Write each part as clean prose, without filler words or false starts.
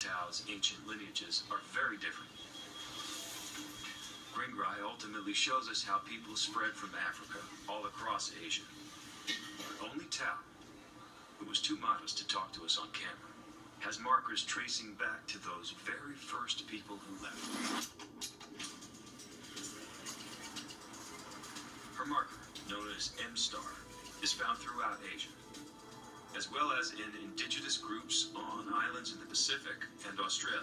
Tao's ancient lineages are very different. Negriod ultimately shows us how people spread from Africa all across Asia. Only Tao, who was too modest to talk to us on camera, has markers tracing back to those very first people who left. Her marker, known as M*, is found throughout Asia, as well as in indigenous groups on islands in the Pacific and Australia.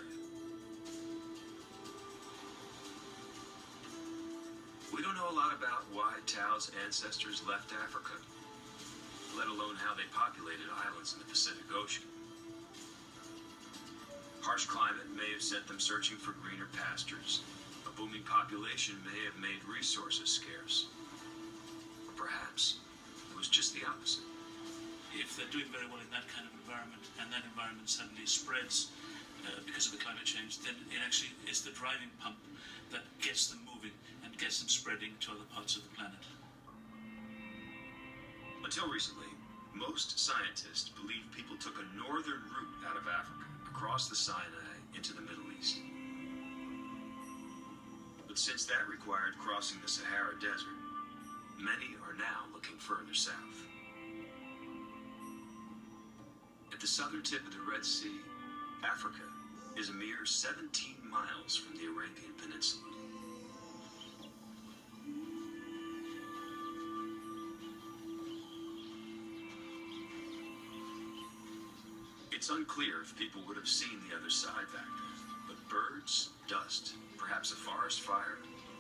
We don't know a lot about why Tao's ancestors left Africa, let alone how they populated islands in the Pacific Ocean. Harsh climate may have sent them searching for greener pastures. A booming population may have made resources scarce. Or perhaps it was just the opposite. If they're doing very well in that kind of environment, and that environment suddenly spreads because of the climate change, then it actually is the driving pump that gets them moving and gets them spreading to other parts of the planet. Until recently, most scientists believe people took a northern route out of Africa, across the Sinai into the Middle East. But since that required crossing the Sahara Desert, many are now looking further south. At the southern tip of the Red Sea, Africa is a mere 17 miles from the Arabian Peninsula. It's unclear if people would have seen the other side back then, but birds, dust, perhaps a forest fire,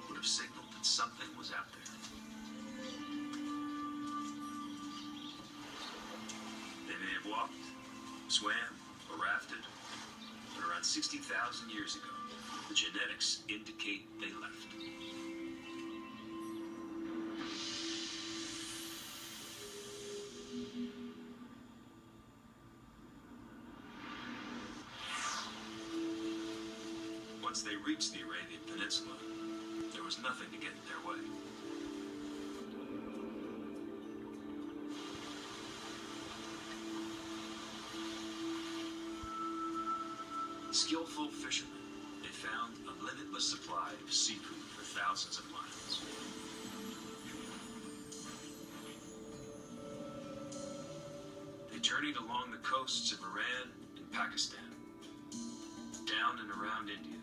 would have signaled that something was out there. They may have walked, swam, or rafted, but around 60,000 years ago, the genetics indicate they left. Once they reached the Arabian Peninsula, there was nothing to get in their way. Skillful fishermen, they found a limitless supply of seafood for thousands of miles. They journeyed along the coasts of Iran and Pakistan, down and around India,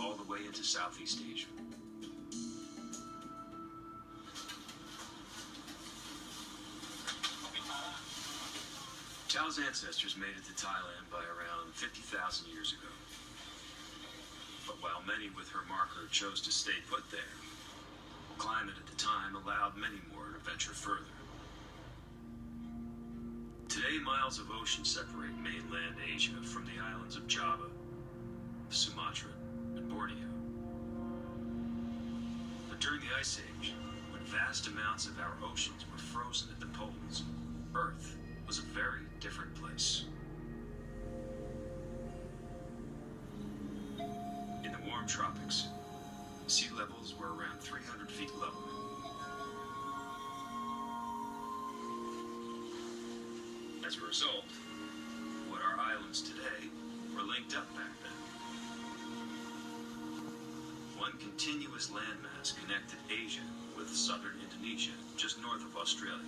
all the way into Southeast Asia. Tao's ancestors made it to Thailand by around 50,000 years ago. But while many with her marker chose to stay put there, climate at the time allowed many more to venture further. Today, miles of ocean separate mainland Asia from the islands of Java, Sumatra, and Borneo. But during the Ice Age, when vast amounts of our oceans were frozen at the poles, Earth was a very different place. In the warm tropics, sea levels were around 300 feet lower. As a result, what are islands today were linked up back then. One continuous landmass connected Asia with southern Indonesia, just north of Australia.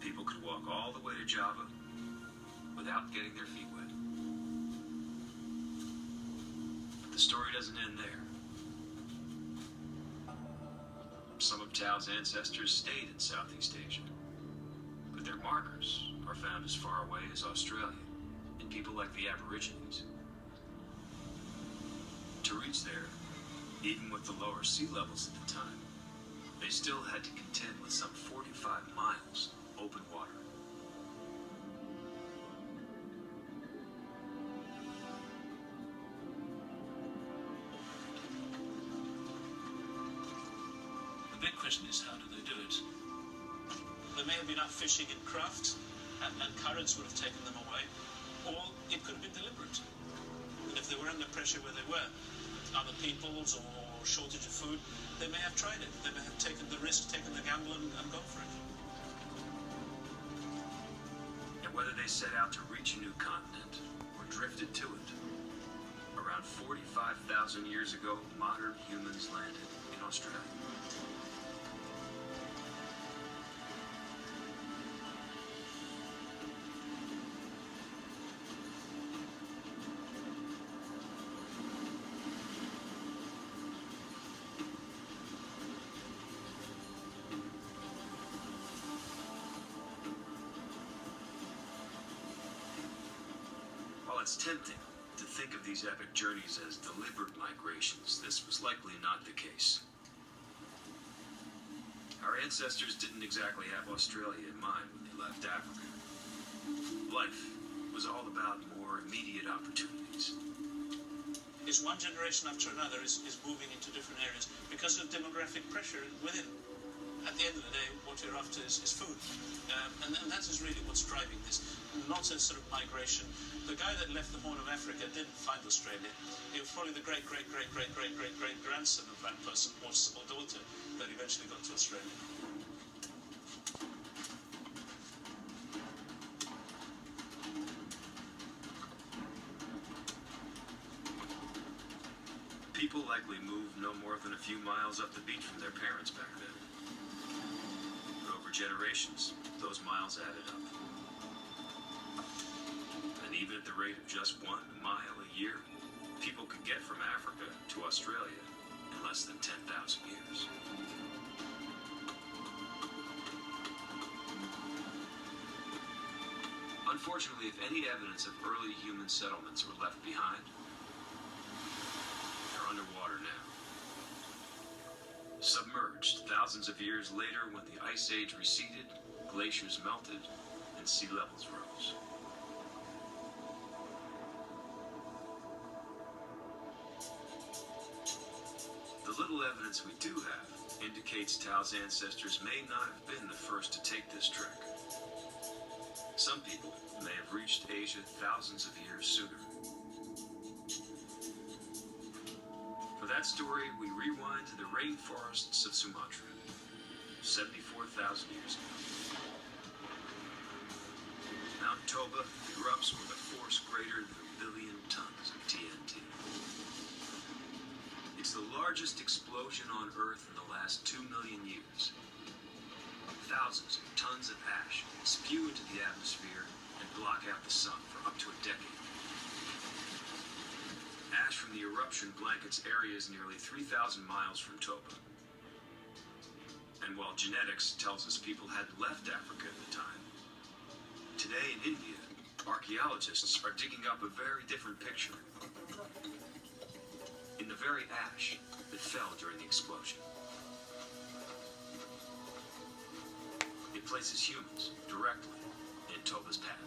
People could walk all the way to Java without getting their feet wet. But the story doesn't end there. Some of Tao's ancestors stayed in Southeast Asia, but their markers are found as far away as Australia in people like the aborigines. To reach there, even with the lower sea levels at the time, they still had to contend with some 45 miles of open water. The big question is, how do they do it? There may have been out fishing in craft, and currents would have taken them away, or it could have been deliberate. And if they were under pressure where they were, other peoples or shortage of food, they may have tried it. They may have taken the risk, taken the gamble, and gone for it. And whether they set out to reach a new continent or drifted to it. Around 45,000 years ago, modern humans landed in Australia. While it's tempting to think of these epic journeys as deliberate migrations, this was likely not the case. Our ancestors didn't exactly have Australia in mind when they left Africa. Life was all about more immediate opportunities. Is one generation after another is moving into different areas because of demographic pressure within. At the end of the day, what you're after is food. And that is really what's driving this, not a sort of migration. The guy that left the Horn of Africa didn't find Australia. He was probably the great-grandson of that person, or daughter, that eventually got to Australia. People likely moved no more than a few miles up the beach from their parents back then. But over generations, those miles added up. And even at the rate of just 1 mile a year, people could get from Africa to Australia in less than 10,000 years. Unfortunately, if any evidence of early human settlements were left behind, they're underwater now. Submerged thousands of years later when the Ice Age receded, glaciers melted, and sea levels rose. The little evidence we do have indicates Tao's ancestors may not have been the first to take this trek. Some people may have reached Asia thousands of years sooner. For that story, we rewind to the rainforests of Sumatra, 74,000 years ago. Mount Toba erupts with a force greater than 1 billion tons of TNT. It's the largest explosion on Earth in the last 2 million years. Thousands of tons of ash spew into the atmosphere and block out the sun for up to a decade. Ash from the eruption blankets areas nearly 3,000 miles from Toba. And while genetics tells us people hadn't left Africa at the time, today in India, archaeologists are digging up a very different picture. In the very ash that fell during the explosion. It places humans directly in Toba's path.